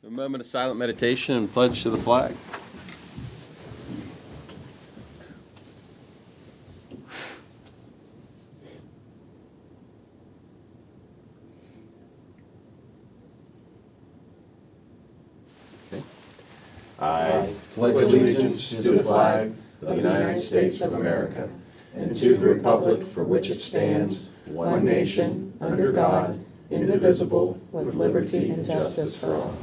A moment of silent meditation and pledge to the flag. I pledge allegiance to the flag of the United States of America and to the republic for which it stands, one nation, under God, indivisible, with liberty and justice for all.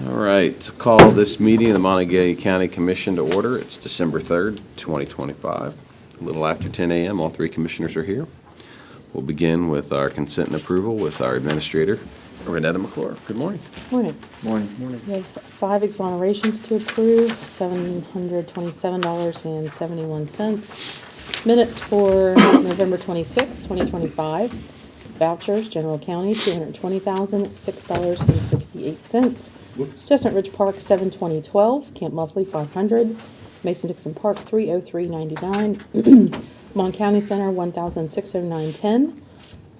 All right, call this meeting of the Monongalia County Commission to order. It's December 3rd, 2025. A little after 10 a.m., all three commissioners are here. We'll begin with our consent and approval with our administrator, Renetta McClure. Good morning. Morning. Morning. We have 5 exonerations to approve, $727.71. Minutes for November 26, 2025. Vouchers, General County, $220,006.68. Chestnut Ridge Park, 72012. Camp Muffley, 500. Mason-Dixon Park, 303.99. Mon County Center, 1,609.10.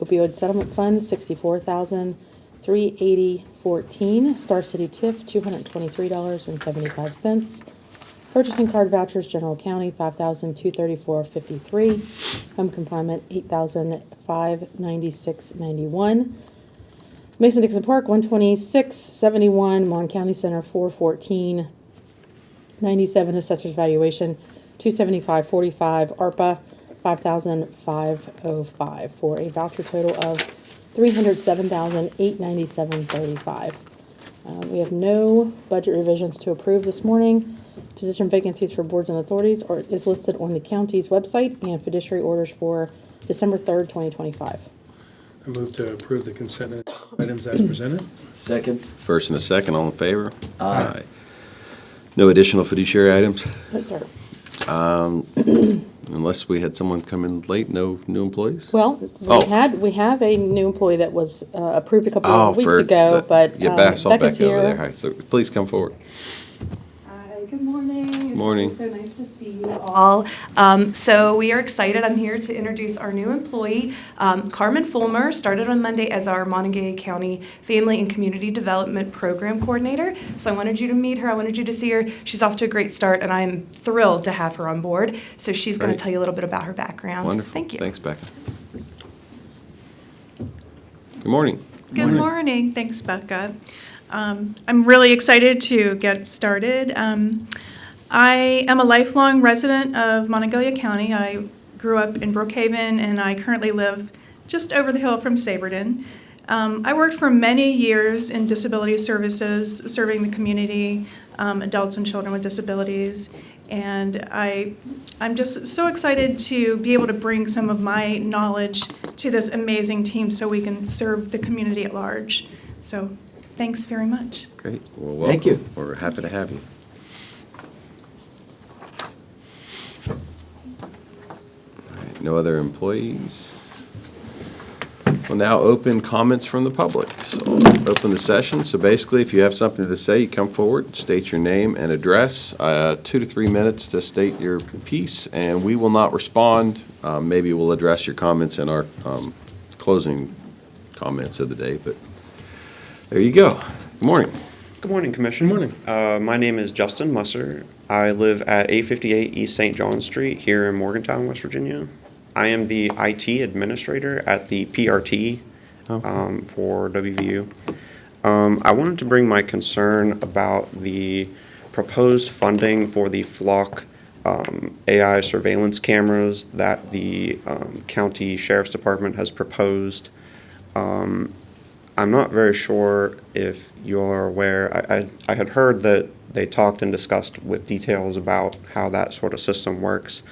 Opioid Settlement Fund, $64,380.14. Star City TIF, $223.75. Purchasing card vouchers, General County, $5,234.53. Home confinement, $8,596.91. Mason-Dixon Park, $126.71. Mon County Center, $414.97. Assessor's valuation, $275.45. ARPA, $5,505 for a voucher total of $307,897.35. We have no budget revisions to approve this morning. Position vacancies for boards and authorities is listed on the county's website, and fiduciary orders for December 3rd, 2025. I move to approve the consent items as presented. Second. First and a second, all in favor? Aye. No additional fiduciary items? No, sir. Unless we had someone come in late, no new employees? Well, we have a new employee that was approved a couple of weeks ago, but Saw Becca's Becca over here. there. Hi, so please come forward. Hi, good morning. Morning. It's so nice to see you all. So we are excited. I'm here to introduce our new employee, Carmen Fulmer, started on Monday as our Monongalia County Family and Community Development Program Coordinator. So I wanted you to meet her. I wanted you to see her. She's off to a great start, and I'm thrilled to have her on board. So she's going to Great. tell you a little bit about her background. Wonderful. Thank you. Thanks, Becca. Good morning. Good morning. Thanks, Becca. I'm really excited to get started. I am a lifelong resident of Monongalia County. I grew up in Brookhaven, and I currently live just over the hill from Saberton. I worked for many years in disability services, serving the community, adults and children with disabilities. And I'm just so excited to be able to bring some of my knowledge to this amazing team so we can serve the community at large. So thanks very much. Great. Well, welcome. Thank you. We're happy to have you. All right, no other employees. We'll now open comments from the public. So open the session. So basically, if you have something to say, you come forward, state your name and address, 2 to 3 minutes to state your piece, and we will not respond. Maybe we'll address your comments in our closing comments of the day, but there you go. Good morning. Good morning, Commission. Good morning. My name is Justin Musser. I live at 858 East St. John Street here in Morgantown, West Virginia. I am the IT administrator at the PRT for WVU. I wanted to bring my concern about the proposed funding for the Flock AI surveillance cameras that the county sheriff's department has proposed. I'm not very sure if you're aware. I had heard that they talked and discussed with details about how that sort of system works,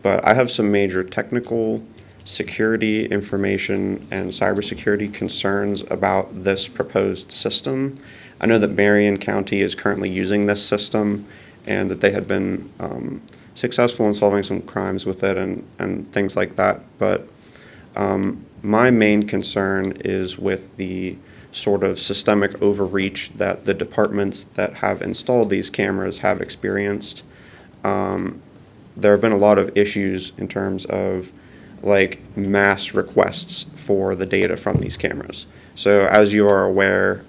but I have some major technical, security, information, and cybersecurity concerns about this proposed system. I know that Marion County is currently using this system and that they had been successful in solving some crimes with it and things like that, but my main concern is with the sort of systemic overreach that the departments that have installed these cameras have experienced. There have been a lot of issues in terms of like mass requests for the data from these cameras. So as you are aware,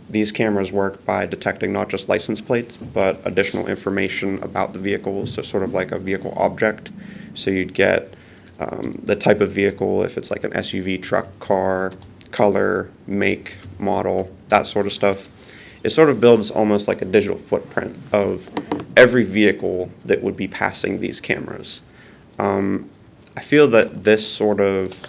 these cameras work by detecting not just license plates, but additional information about the vehicle, so sort of like a vehicle object. So you'd get the type of vehicle, if it's like an SUV, truck, car, color, make, model, that sort of stuff. It sort of builds almost like a digital footprint of every vehicle that would be passing these cameras. I feel that this sort of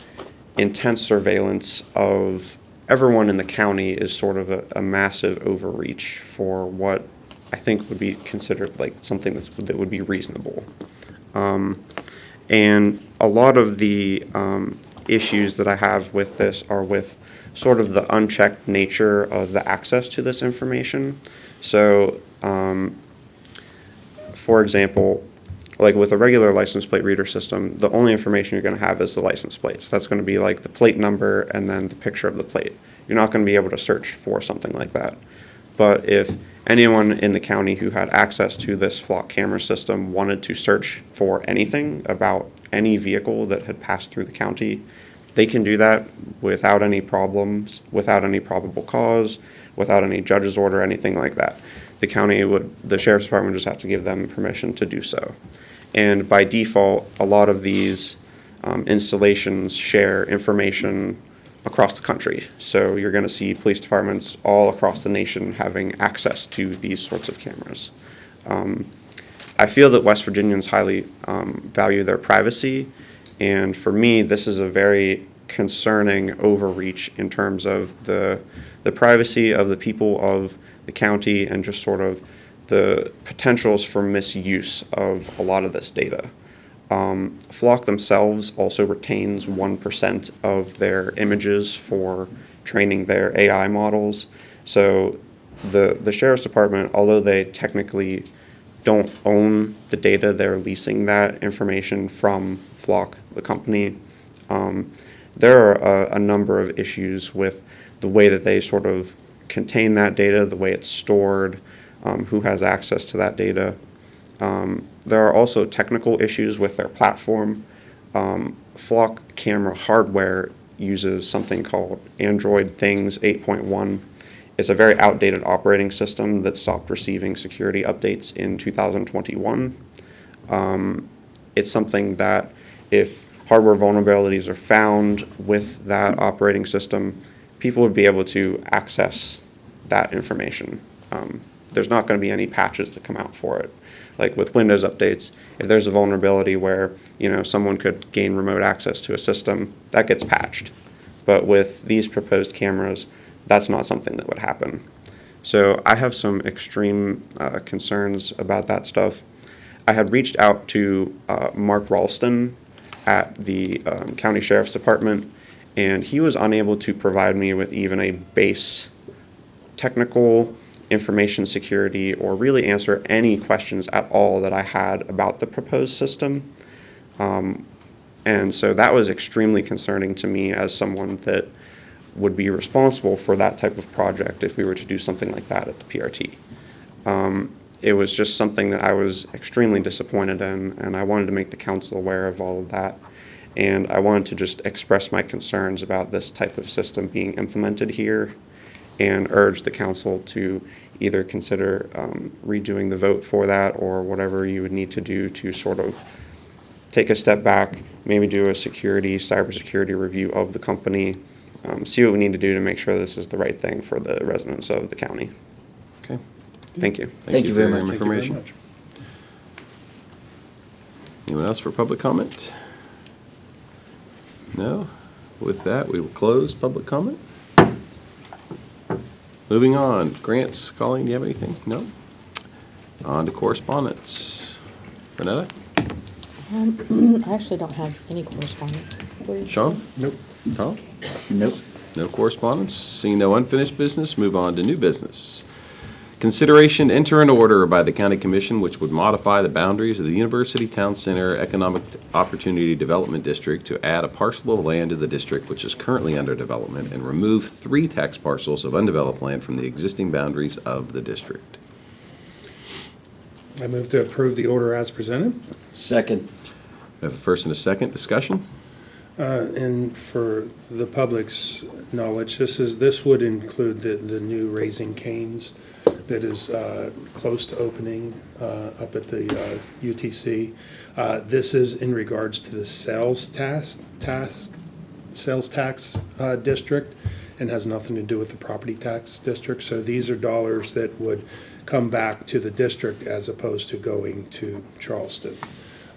intense surveillance of everyone in the county is sort of a massive overreach for what I think would be considered like something that would be reasonable. And a lot of the issues that I have with this are with sort of the unchecked nature of the access to this information. So, for example, like with a regular license plate reader system, the only information you're going to have is the license plates. That's going to be like the plate number and then the picture of the plate. You're not going to be able to search for something like that. But if anyone in the county who had access to this flock camera system wanted to search for anything about any vehicle that had passed through the county, they can do that without any problems, without any probable cause, without any judge's order, anything like that. The sheriff's department would just have to give them permission to do so. And by default, a lot of these installations share information across the country. So you're going to see police departments all across the nation having access to these sorts of cameras. I feel that West Virginians highly value their privacy, and for me, this is a very concerning overreach in terms of the privacy of the people of the county and just sort of the potentials for misuse of a lot of this data. Flock themselves also retains 1% of their images for training their AI models. So the sheriff's department, although they technically don't own the data, they're leasing that information from Flock, the company. There are a number of issues with the way that they sort of contain that data, the way it's stored, who has access to that data. There are also technical issues with their platform. Flock camera hardware uses something called Android Things 8.1. It's a very outdated operating system that stopped receiving security updates in 2021. It's something that if hardware vulnerabilities are found with that operating system, people would be able to access that information. There's not going to be any patches that come out for it. Like with Windows updates, if there's a vulnerability where, someone could gain remote access to a system, that gets patched. But with these proposed cameras, that's not something that would happen. So I have some extreme concerns about that stuff. I had reached out to Mark Ralston at the County Sheriff's Department, and he was unable to provide me with even a base technical information security or really answer any questions at all that I had about the proposed system. And so that was extremely concerning to me as someone that would be responsible for that type of project if we were to do something like that at the PRT. It was just something that I was extremely disappointed in, and I wanted to make the council aware of all of that. And I wanted to just express my concerns about this type of system being implemented here and urge the council to either consider redoing the vote for that or whatever you would need to do to sort of take a step back, maybe do a cybersecurity review of the company, see what we need to do to make sure this is the right thing for the residents of the county. Okay. Thank you. Thank you very for your much. information. Anyone else for public comment? No? With that, we will close public comment. Moving on, Grant's calling, do you have anything? No? On to correspondence. Renetta? I actually don't have any correspondence. Sean? Nope. Tom? Nope. No correspondence. Seeing no unfinished business, move on to new business. Consideration to enter an order by the county commission which would modify the boundaries of the University Town Center Economic Opportunity Development District to add a parcel of land to the district which is currently under development and remove 3 tax parcels of undeveloped land from the existing boundaries of the district. I move to approve the order as presented. Second. We have a first and a second discussion. And for the public's knowledge, this would include the new Raising Cane's that is close to opening up at the UTC. This is in regards to the sales tax district, and has nothing to do with the property tax district. So these are dollars that would come back to the district as opposed to going to Charleston.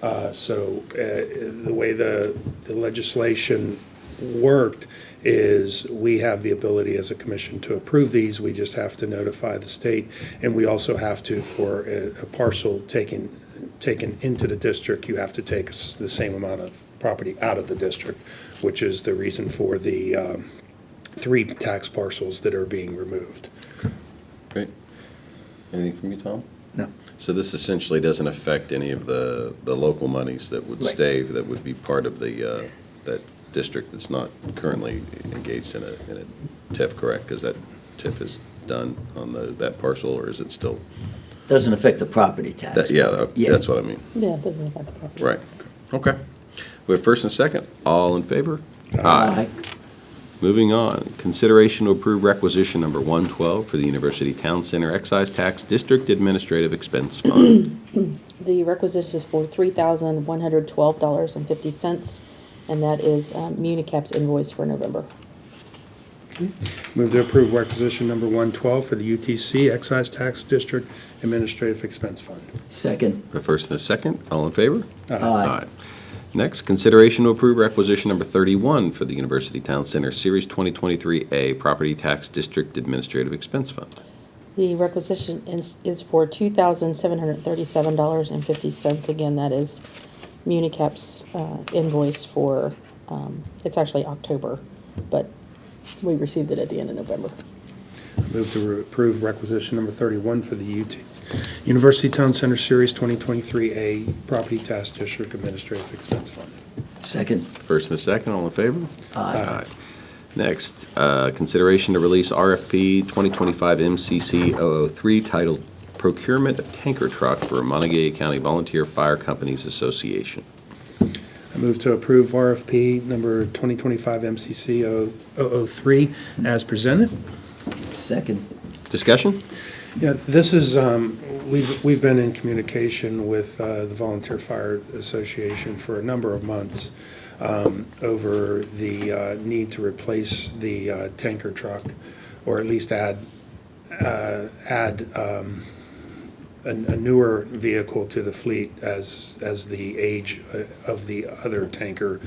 The way the legislation worked is we have the ability as a commission to approve these. We just have to notify the state, and we also have to, for a parcel taken into the district, you have to take the same amount of property out of the district, which is the reason for the 3 tax parcels that are being removed. Great. Anything from you, Tom? No. So this essentially doesn't affect any of the local monies that would Right. stay, that would be part of the, that district that's not currently engaged in a TIF, correct? Because that TIF is done on that parcel, or is it still? Doesn't affect the property tax. Yeah, Yeah. that's what I mean. Yeah, it doesn't affect the property. Right. Okay. We have first and second. All in favor? Aye. Moving on, consideration to approve requisition number 112 for the University Town Center Excise Tax District Administrative Expense Fund. The requisition is for $3,112.50, and that is Municap's invoice for November. Move to approve requisition number 112 for the UTC Excise Tax District Administrative Expense Fund. Second. The first and a second. All in favor? Aye. Next, consideration to approve requisition number 31 for the University Town Center Series 2023A Property Tax District Administrative Expense Fund. The requisition is for $2,737.50. Again, that is Municap's invoice for, it's actually October, but we received it at the end of November. Move to approve requisition number 31 for the University Town Center Series 2023A Property Tax District Administrative Expense Fund. Second. First and a second. All in favor? Aye. Next, consideration to release RFP 2025 MCC 003 titled Procurement of Tanker Truck for Monongalia County Volunteer Fire Companies Association. I move to approve RFP number 2025 MCC 003 as presented. Second. Discussion? Yeah, this is, we've been in communication with the Volunteer Fire Association for a number of months over the need to replace the tanker truck, or at least add a newer vehicle to the fleet as the age of the other tanker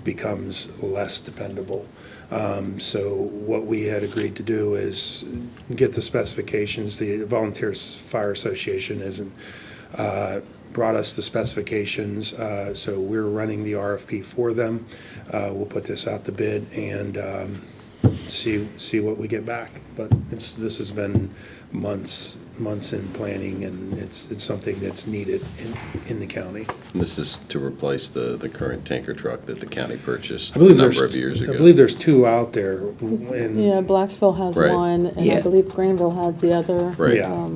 becomes less dependable. So what we had agreed to do is get the specifications. The Volunteers Fire Association hasn't brought us the specifications, so we're running the RFP for them. We'll put this out to bid and see what we get back. But this has been months in planning, and it's something that's needed in the county. This is to replace the current tanker truck that the county purchased I a believe number of years ago. I believe there's 2 out there. And Yeah, Blacksville has Right. one, and I Yeah. believe Granville has the other. Right. Yeah.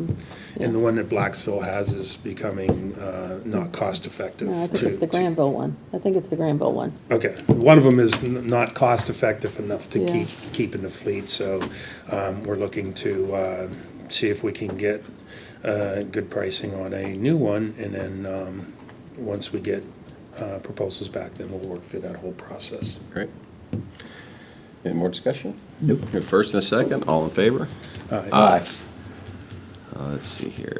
And the one that Blacksville has is becoming not cost effective. No, I think it's the Granville one. I think it's the Granville one. Okay, one of them is not cost effective enough to Yeah. keep in the fleet, so we're looking to see if we can get good pricing on a new one, and then once we get proposals back, then we'll work through that whole process. Great. Any more discussion? Nope. Your first and a second. All in favor? Aye. Let's see here.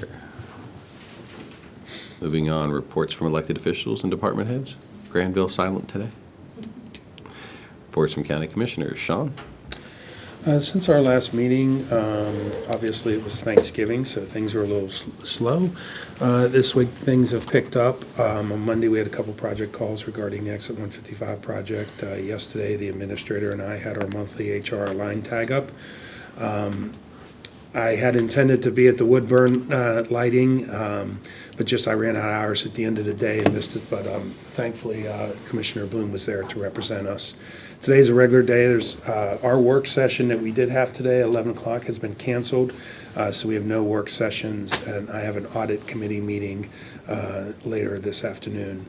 Moving on, reports from elected officials and department heads. Granville silent today. Reports from county commissioners. Sean? Since our last meeting, obviously it was Thanksgiving, so things were a little slow. This week, things have picked up. On Monday, we had a couple project calls regarding the Exit 155 project. Yesterday, the administrator and I had our monthly HR line tag up. I had intended to be at the Woodburn lighting, but just I ran out of hours at the end of the day and missed it. But thankfully, Commissioner Bloom was there to represent us. Today's a regular day. There's our work session that we did have today, 11 o'clock, has been canceled. So we have no work sessions, and I have an audit committee meeting later this afternoon.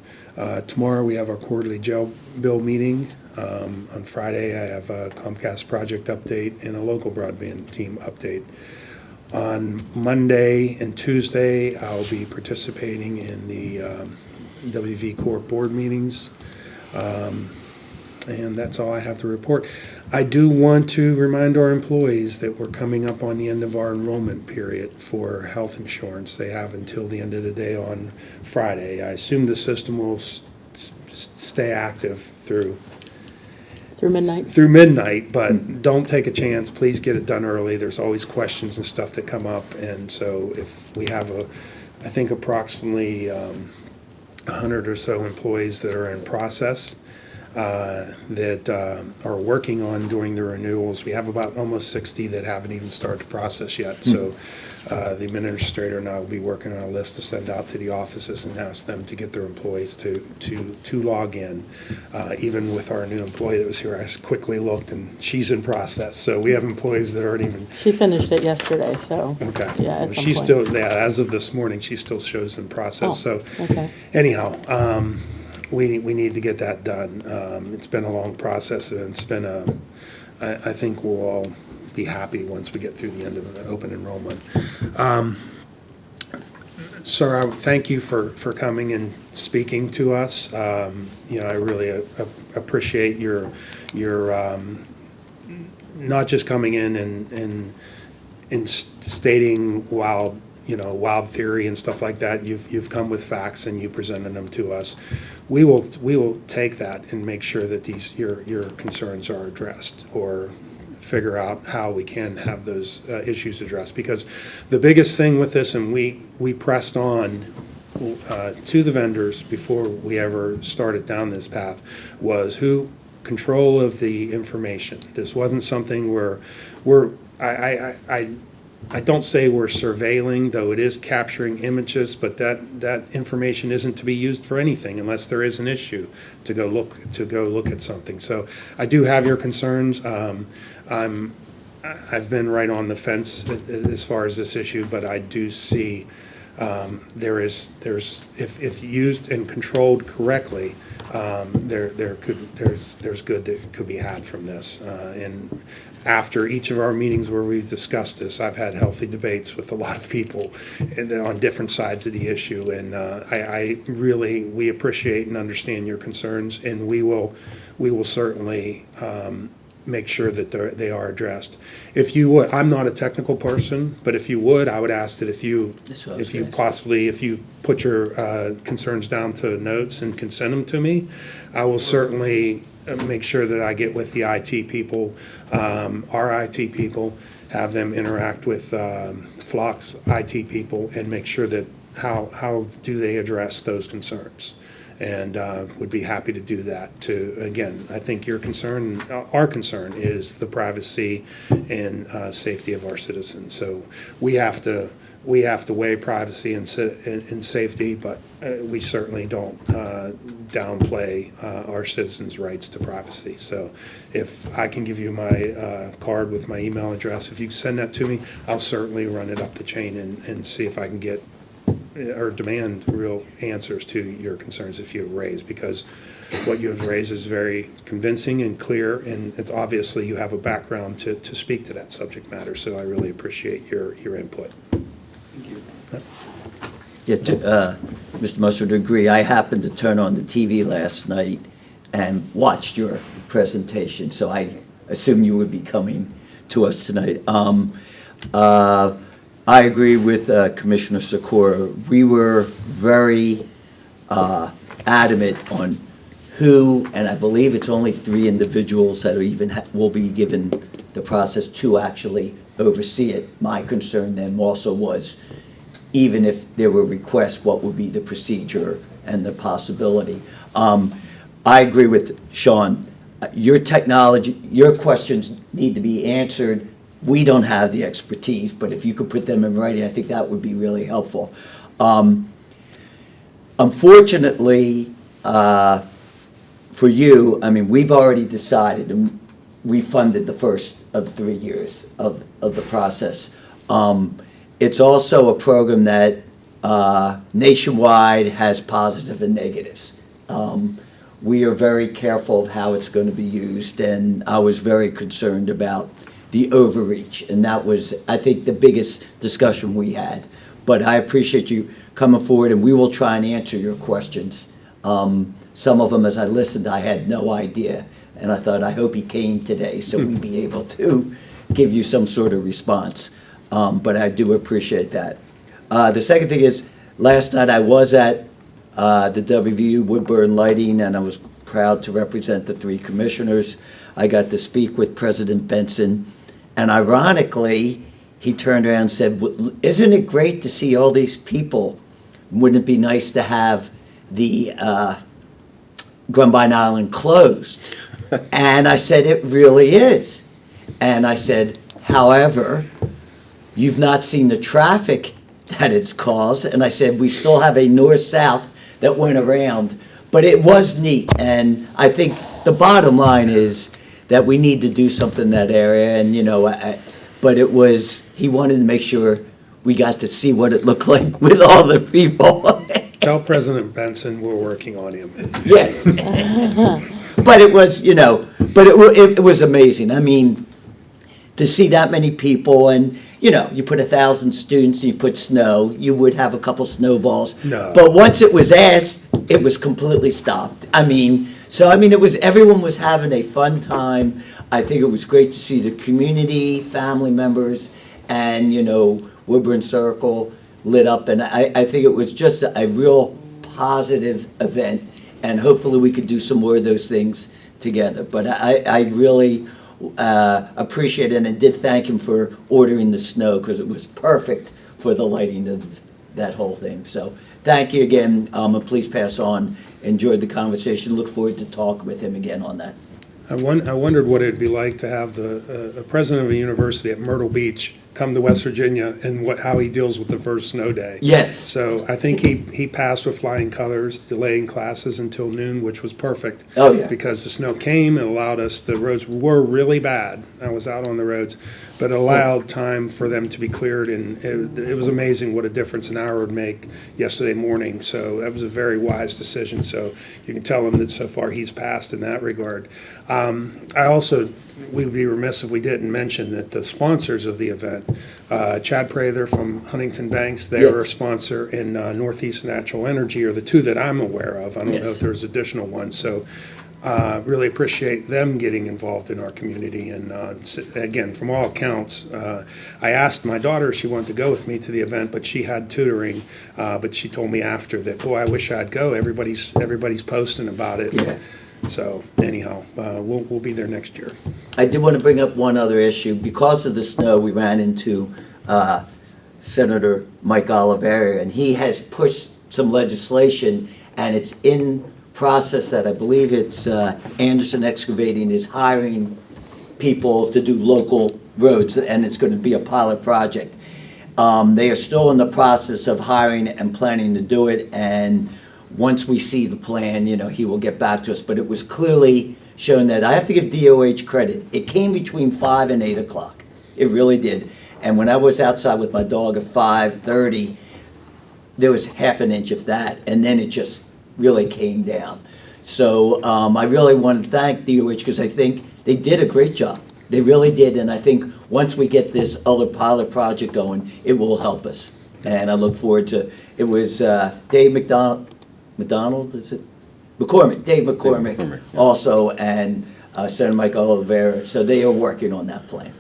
Tomorrow we have our quarterly jail bill meeting. On Friday I have a Comcast project update and a local broadband team update. On Monday and Tuesday I'll be participating in the WV Corp board meetings. And that's all I have to report. I do want to remind our employees that we're coming up on the end of our enrollment period for health insurance. They have until the end of the day on Friday. I assume the system will stay active through midnight, but don't take a chance. Please get it done early. There's always questions and stuff that come up, and so if we have I think approximately 100 or so employees that are in process that are working on doing the renewals. We have about almost 60 that haven't even started the process yet. So the administrator and I will be working on a list to send out to the offices and ask them to get their employees to log in. Even with our new employee that was here, I quickly looked and she's in process. So we have employees that aren't even. She finished it yesterday, so. Okay. Yeah, at Well, some she's point. still, yeah, as of this morning, she still shows in process. Oh, So okay. anyhow, we need to get that done. It's been a long process, and it's been I think we'll all be happy once we get through the end of the open enrollment. Sir, I thank you for coming and speaking to us. I really appreciate your not just coming in and stating wild theory and stuff like that. You've come with facts and you presented them to us. We will take that and make sure that your concerns are addressed, or figure out how we can have those issues addressed. Because the biggest thing with this, and we pressed on to the vendors before we ever started down this path, was control of the information. This wasn't something where I don't say we're surveilling, though it is capturing images, but that information isn't to be used for anything unless there is an issue to go look at something. So I do have your concerns. I've been right on the fence as far as this issue, but I do see there's if used and controlled correctly, there's good that could be had from this. And after each of our meetings where we've discussed this, I've had healthy debates with a lot of people on different sides of the issue. And we appreciate and understand your concerns, and we will certainly make sure that they are addressed. If you would, I'm not a technical person, but if you would, I would ask that if you put your concerns down to notes and can send them to me, I will certainly make sure that I get with the IT people, our IT people, have them interact with Flock's IT people, and make sure that how do they address those concerns. And would be happy to do that. Again, I think your concern, our concern, is the privacy and safety of our citizens. So we have to weigh privacy and safety, but we certainly don't downplay our citizens' rights to privacy. So if I can give you my card with my email address, if you send that to me, I'll certainly run it up the chain and see if I can get or demand real answers to your concerns if you have raised, because what you have raised is very convincing and clear, and it's obviously you have a background to speak to that subject matter, so I really appreciate your input. Thank you. Yeah, Mr. Mustard, agree. I happened to turn on the TV last night and watched your presentation, so I assume you would be coming to us tonight. I agree with Commissioner Sikora. We were very adamant on who, and I believe it's only 3 individuals that are even will be given the process to actually oversee it. My concern then also was, even if there were requests, what would be the procedure and the possibility. I agree with Sean. Your questions need to be answered. We don't have the expertise, but if you could put them in writing, I think that would be really helpful. Unfortunately, for you, I mean, we've already decided, and we funded the first of 3 years of the process. It's also a program that nationwide has positive and negatives. We are very careful of how it's going to be used, and I was very concerned about the overreach, and that was, I think, the biggest discussion we had. But I appreciate you coming forward, and we will try and answer your questions. Some of them, as I listened, I had no idea, and I thought, I hope he came today so we'd be able to give you some sort of response. But I do appreciate that. The second thing is, last night I was at the WVU Woodburn Lighting, and I was proud to represent the 3 commissioners. I got to speak with President Benson, and ironically, he turned around and said, "Well, isn't it great to see all these people? Wouldn't it be nice to have the Grumbine Island closed?" And I said, "It really is." And I said, "However, you've not seen the traffic that it's caused." And I said, "We still have a north-south that went around." But it was neat, and I think the bottom line is that we need to do something in that area, and, but it was, he wanted to make sure we got to see what it looked like with all the people. Tell President Benson we're working on him. Yes. But it was, it was amazing. I mean, to see that many people, and, you put 1,000 students, and you put snow, you would have a couple snowballs. No. But once it was asked, it was completely stopped. It was, everyone was having a fun time. I think it was great to see the community, family members, and, Woodburn Circle lit up. And I think it was just a real positive event. And hopefully we could do some more of those things together. But I really appreciate it, and did thank him for ordering the snow, because it was perfect for the lighting of that whole thing. So thank you again, and please pass on. Enjoyed the conversation. Look forward to talking with him again on that. I wondered what it'd be like to have the president of a university at Myrtle Beach come to West Virginia, and how he deals with the first snow day. Yes. So I think he passed with flying colors, delaying classes until noon, which was perfect. Oh, yeah. Because the snow came and allowed us, the roads were really bad. I was out on the roads, but it allowed time for them to be cleared, and it was amazing what a difference an hour would make yesterday morning. So that was a very wise decision. So you can tell him that so far he's passed in that regard. We'd be remiss if we didn't mention that the sponsors of the event, Chad Prather from Huntington Banks, they are a sponsor, and Northeast Natural Energy are the 2 that I'm aware of. I don't know if there's additional ones. So really appreciate them getting involved in our community. And again, from all accounts, I asked my daughter if she wanted to go with me to the event, but she had tutoring. But she told me after that, boy, I wish I'd go. Everybody's posting about it. Yeah. So anyhow, we'll be there next year. I did want to bring up one other issue. Because of the snow, we ran into Senator Mike Oliveri, and he has pushed some legislation, and it's in process that I believe it's Anderson Excavating is hiring people to do local roads, and it's going to be a pilot project. They are still in the process of hiring and planning to do it, and once we see the plan, he will get back to us. But it was clearly shown that I have to give DOH credit. It came between 5 and 8 o'clock. It really did. And when I was outside with my dog at 5:30, there was half an inch of that, and then it just really came down. So I really want to thank DOH, because I think they did a great job. They really did, and I think once we get this other pilot project going, it will help us. And I look forward to, it was Dave McDonald, is it? Dave McCormick also, and Senator Mike Oliveri. So they are working on that plan.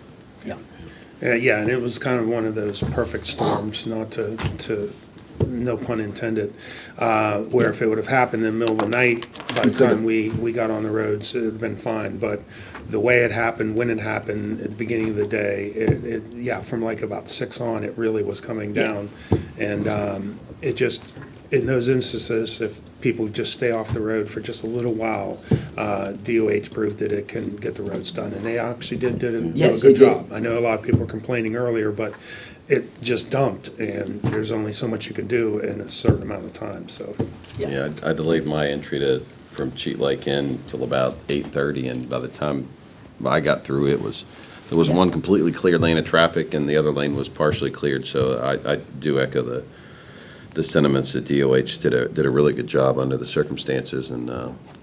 Yeah. Yeah, and it was kind of one of those perfect storms, not to no pun intended, where if it would have happened in the middle of the night, by the time we got on the roads, it would have been fine. But the way it happened, when it happened, at the beginning of the day, from like about 6 on, it really was coming down. And it just, in those instances, if people just stay off the road for just a little while, DOH proved that it can get the roads done. And they actually did a good job. I know a lot of people were complaining earlier, but it just dumped, and there's only so much you can do in a certain amount of time. So Yeah, I delayed my entry from Cheat Lake in till about 8:30, and by the time I got through, there was one completely cleared lane of traffic, and the other lane was partially cleared, so I do echo the sentiments that DOH did a really good job under the circumstances, and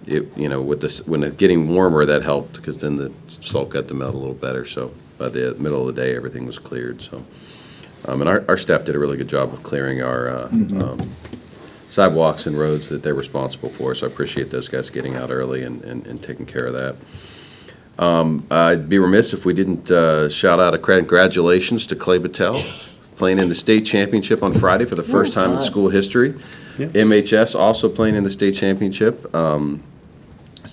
with this, when it's getting warmer, that helped, because then the salt got to melt a little better, so by the middle of the day, everything was cleared, so. And our staff did a really good job of clearing our sidewalks and roads that they're responsible for, so I appreciate those guys getting out early and taking care of that. I'd be remiss if we didn't shout out a congratulations to Clay Battelle, playing in the state championship on Friday for the first time in school history. Yes. MHS also playing in the state championship. So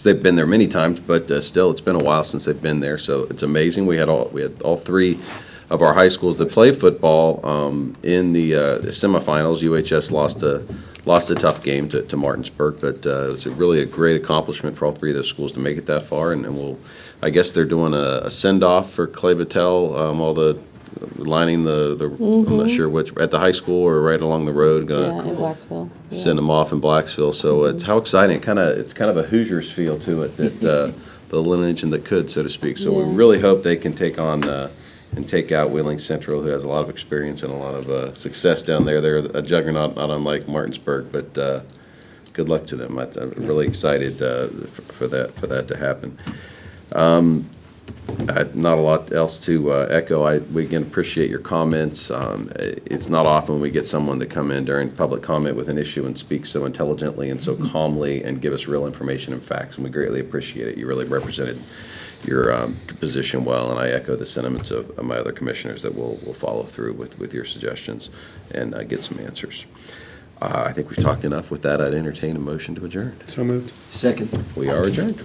they've been there many times, but still, it's been a while since they've been there, so it's amazing. We had all three of our high schools that play football in the semifinals. UHS lost a tough game to Martinsburg, but it was really a great accomplishment for all three of those schools to make it that far. And I guess they're doing a send-off for Clay Battelle, all the lining I'm not sure which, at the high school or right along the road. Yeah, in Blacksville. Yeah. Send them off in Blacksville. So it's how exciting! It's kind of a Hoosiers feel to it, that the lineage and the could, so to speak. So we really hope they can take on and take out Wheeling Central, who has a lot of experience and a lot of success down there. They're a juggernaut, not unlike Martinsburg, but good luck to them. I'm really excited for that to happen. Not a lot else to echo. We again appreciate your comments. It's not often we get someone to come in during public comment with an issue and speak so intelligently and so calmly and give us real information and facts, and we greatly appreciate it. You really represented your position well, and I echo the sentiments of my other commissioners that we'll follow through with your suggestions and get some answers. I think we've talked enough. With that, I'd entertain a motion to adjourn. So moved. Second. We are adjourned.